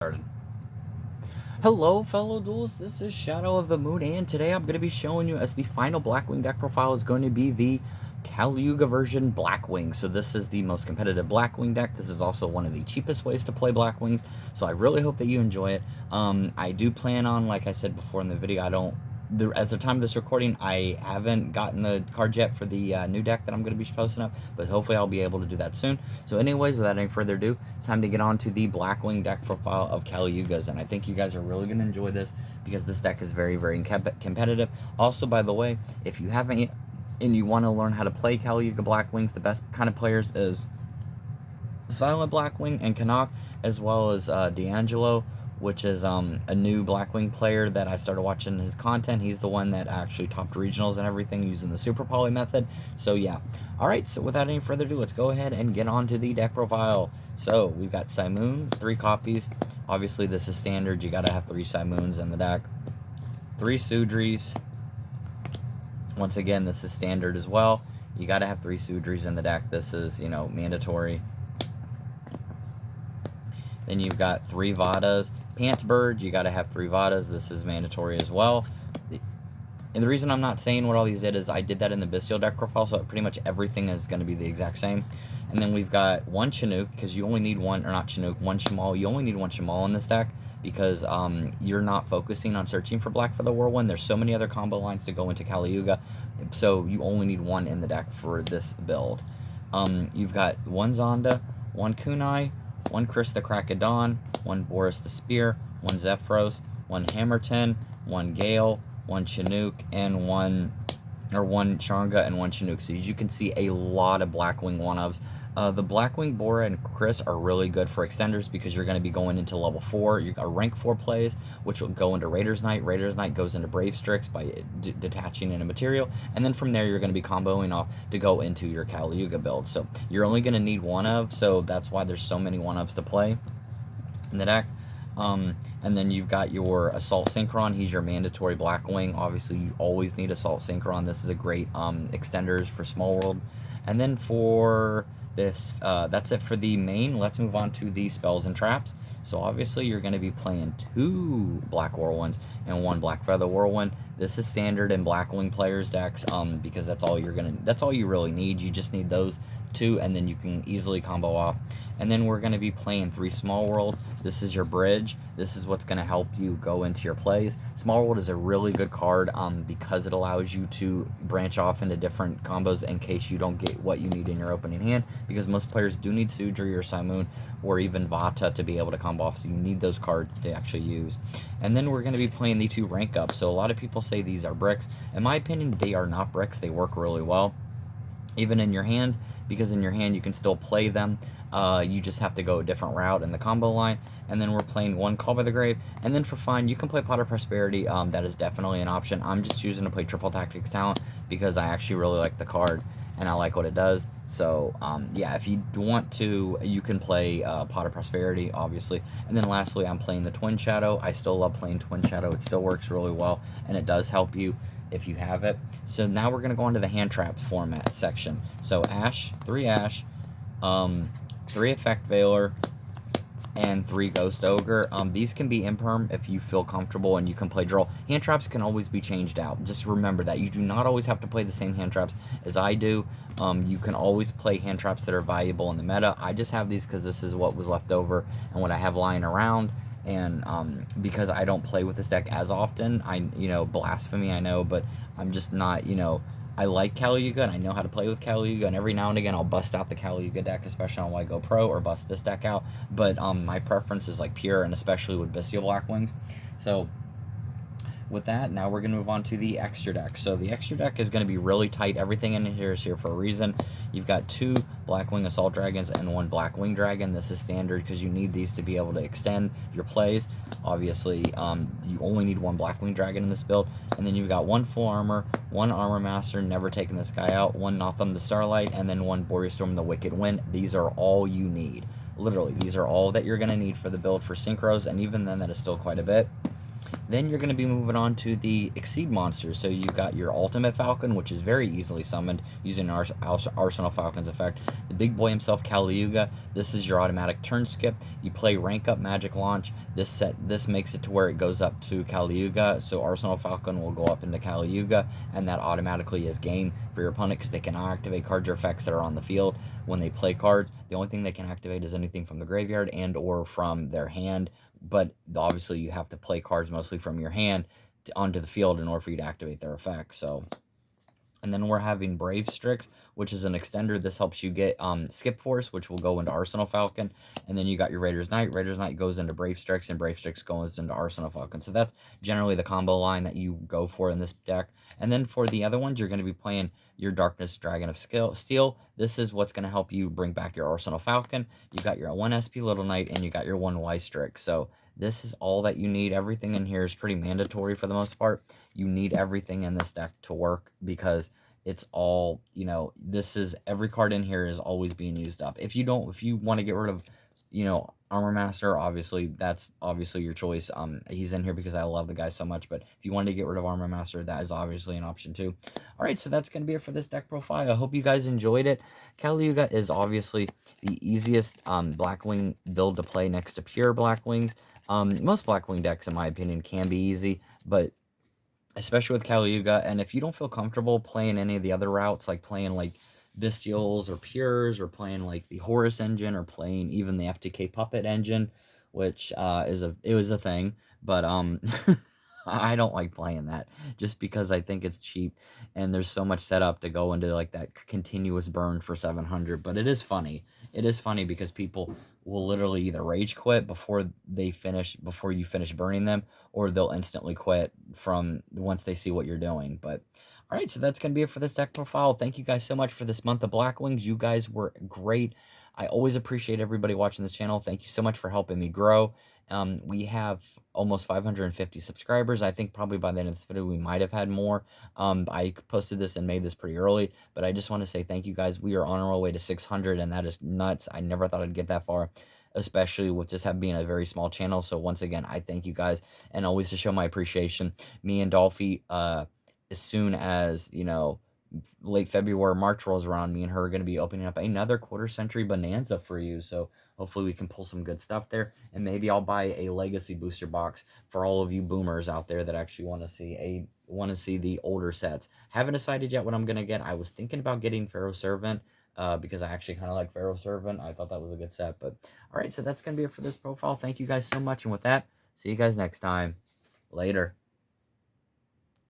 Started. Hello, fellow duelists. This is Shadow of the Moon, and today I'm going to be showing you as the final Blackwing deck profile is going to be the Kali Yuga version Blackwing. So this is the most competitive Blackwing deck. This is also one of the cheapest ways to play Blackwings. So I really hope that you enjoy it. I do plan on, like I said before in the video, at the time of this recording, I haven't gotten the cards yet for the new deck that I'm going to be posting up, but hopefully I'll be able to do that soon. So anyways, without any further ado, it's time to get on to the Blackwing deck profile of Kali Yugas, and I think you guys are really going to enjoy this because this deck is very, very competitive. Also, by the way, if you haven't yet and you want to learn how to play Kali Yuga Blackwings, the best kind of players is Silent Blackwing and Canuck, as well as D'Angelo, which is a new Blackwing player that I started watching his content. He's the one that actually topped regionals and everything using the Super Poly method. So yeah. Alright, so without any further ado, let's go ahead and get on to the deck profile. So we've got Simoon, 3 copies. Obviously this is standard, you gotta have 3 Simoons in the deck. 3 Sudris. Once again, this is standard as well. You gotta have 3 Sudris in the deck. This is, mandatory. Then you've got 3 Vadas. Pants Bird, you got to have 3 Vadas. This is mandatory as well. And the reason I'm not saying what all these did is I did that in the Bestial deck profile, so pretty much everything is going to be the exact same. And then we've got 1 Chinook, because you only need one, or not Chinook, 1 Shamal. You only need 1 Shamal in this deck, because you're not focusing on searching for Black Feather Whirlwind. There's so many other combo lines to go into Kali Yuga, so you only need 1 in the deck for this build. You've got 1 Zonda, 1 Kunai, 1 Chris the Crack of Dawn, 1 Boris the Spear, 1 Zephyros, 1 Hammerton, 1 Gale, 1 Chinook, and 1 Changa and 1 Chinook. So as you can see, a lot of Blackwing one-ofs. The Blackwing Bora and Chris are really good for extenders because you're going to be going into level 4. You got rank 4 plays, which will go into Raider's Knight. Raider's Knight goes into Brave Strix by detaching in a material, and then from there you're going to be comboing off to go into your Kali Yuga build. So you're only going to need 1 of, so that's why there's so many 1-ofs to play in the deck. And then you've got your Assault Synchron. He's your mandatory Blackwing. Obviously, you always need Assault Synchron. This is a great extenders for Small World. And then for this, that's it for the main. Let's move on to the spells and traps. So obviously, you're going to be playing 2 Black Whirlwinds and 1 Black Feather Whirlwind. This is standard in Blackwing players' decks because that's all you really need. You just need those 2, and then you can easily combo off. And then we're going to be playing 3 Small World. This is your bridge. This is what's going to help you go into your plays. Small World is a really good card because it allows you to branch off into different combos in case you don't get what you need in your opening hand, because most players do need Sudri or Simoon or even Vata to be able to combo off, so you need those cards to actually use. And then we're going to be playing the 2 rank ups. So a lot of people say these are bricks. In my opinion, they are not bricks. They work really well, even in your hands, because in your hand you can still play them. You just have to go a different route in the combo line. And then we're playing 1 Call by the Grave, and then for fun you can play Pot of Prosperity. That is definitely an option. I'm just choosing to play Triple Tactics Talent because I actually really like the card and I like what it does. So yeah, if you want to, you can play Pot of Prosperity, obviously. And then lastly, I'm playing the Twin Shadow. I still love playing Twin Shadow. It still works really well, and it does help you if you have it. So now we're going to go into the hand traps format section. So Ash, 3 Ash, 3 Effect Veiler, and 3 Ghost Ogre. These can be imperm if you feel comfortable, and you can play draw. Hand traps can always be changed out. Just remember that. You do not always have to play the same hand traps as I do. You can always play hand traps that are valuable in the meta. I just have these because this is what was left over and what I have lying around. And because I don't play with this deck as often, blasphemy, I know, but I'm just not, I like Kali Yuga, and I know how to play with Kali Yuga, and every now and again I'll bust out the Kali Yuga deck, especially on YGO Pro, or bust this deck out, but my preference is like pure, and especially with Bestial Blackwings. So with that, now we're going to move on to the extra deck. So the extra deck is going to be really tight. Everything in here is here for a reason. You've got 2 Blackwing Assault Dragons and 1 Blackwing Dragon. This is standard because you need these to be able to extend your plays. Obviously, you only need 1 Blackwing Dragon in this build. And then you've got 1 Full Armor, 1 Armor Master, never taking this guy out, 1 Notham the Starlight, and then 1 Boreas Storm the Wicked Wind. These are all you need. Literally, these are all that you're going to need for the build for Synchros, and even then that is still quite a bit. Then you're going to be moving on to the Exceed monsters. So you got your Ultimate Falcon, which is very easily summoned using Arsenal Falcon's effect. The big boy himself, Kali Yuga. This is your automatic turn skip. You play rank up Magic Launch. This makes it to where it goes up to Kali Yuga. So Arsenal Falcon will go up into Kali Yuga, and that automatically is gain for your opponent because they can activate cards or effects that are on the field when they play cards. The only thing they can activate is anything from the graveyard and or from their hand, but obviously you have to play cards mostly from your hand onto the field in order for you to activate their effects. So, and then we're having Brave Strix, which is an extender. This helps you get Skip Force, which will go into Arsenal Falcon. And then you got your Raiders Knight. Raiders Knight goes into Brave Strix, and Brave Strix goes into Arsenal Falcon. So that's generally the combo line that you go for in this deck. And then for the other ones, you're going to be playing your Darkness Dragon of Steel. This is what's going to help you bring back your Arsenal Falcon. You got your 1 SP Little Knight, and you got your 1 Y Strix. So this is all that you need. Everything in here is pretty mandatory for the most part. You need everything in this deck to work because it's all, this is, every card in here is always being used up. If you want to get rid of, Armor Master, obviously, that's obviously your choice. He's in here because I love the guy so much, but if you want to get rid of Armor Master, that is obviously an option too. All right, so that's going to be it for this deck profile. I hope you guys enjoyed it. Caluga is obviously the easiest Blackwing build to play next to pure Blackwings. Most Blackwing decks, in my opinion, can be easy, but especially with Kali Yuga. And if you don't feel comfortable playing any of the other routes, like playing like Bestials or Pures, or playing like the Horus engine, or playing even the FTK Puppet engine, which it was a thing, but I don't like playing that just because I think it's cheap and there's so much setup to go into like that continuous burn for 700. But it is funny. It is funny because people will literally either rage quit before you finish burning them, or they'll instantly quit from once they see what you're doing. But all right, so that's going to be it for this deck profile. Thank you guys so much for this month of Blackwings. You guys were great. I always appreciate everybody watching this channel. Thank you so much for helping me grow. We have almost 550 subscribers. I think probably by the end of this video, we might have had more. I posted this and made this pretty early, but I just want to say thank you guys. We are on our way to 600, and that is nuts. I never thought I'd get that far, especially with just being a very small channel. So once again, I thank you guys, and always to show my appreciation, me and Dolphy, as soon as, late February, March rolls around, me and her are going to be opening up another quarter century bonanza for you. So hopefully we can pull some good stuff there, and maybe I'll buy a legacy booster box for all of you boomers out there that actually want to see the older sets. Haven't decided yet what I'm going to get. I was thinking about getting Pharaoh Servant, because I actually kind of like Pharaoh Servant. I thought that was a good set. But all right, so that's going to be it for this profile. Thank you guys so much, and with that, see you guys next time. Later.